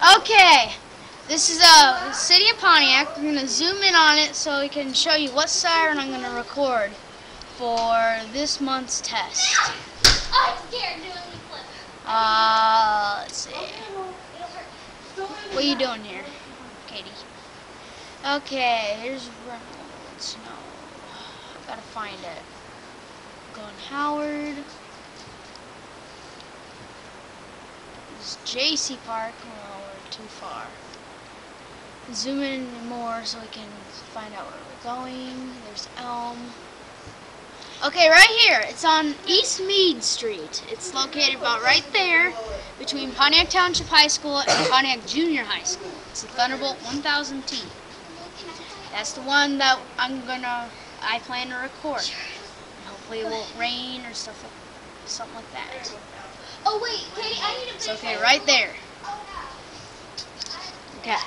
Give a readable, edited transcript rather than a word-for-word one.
Okay, this is a city of Pontiac. We're going to zoom in on it so we can show you what siren I'm going to record for this month's test. I'm scared doing the flip. Let's see. What are you doing here, Katie? Okay, here's Reynolds. No, I gotta find it. Going Howard. This is JC Park. Oh, we're too far. Zoom in more so we can find out where we're going. There's Elm. Okay, right here. It's on E Meade Street. It's located about right there between Pontiac Township High School and Pontiac Junior High School. It's the Thunderbolt 1000T. That's the one that I plan to record. And hopefully it won't rain or something like that. Oh wait, Katie, I need to. It's okay right there. Okay.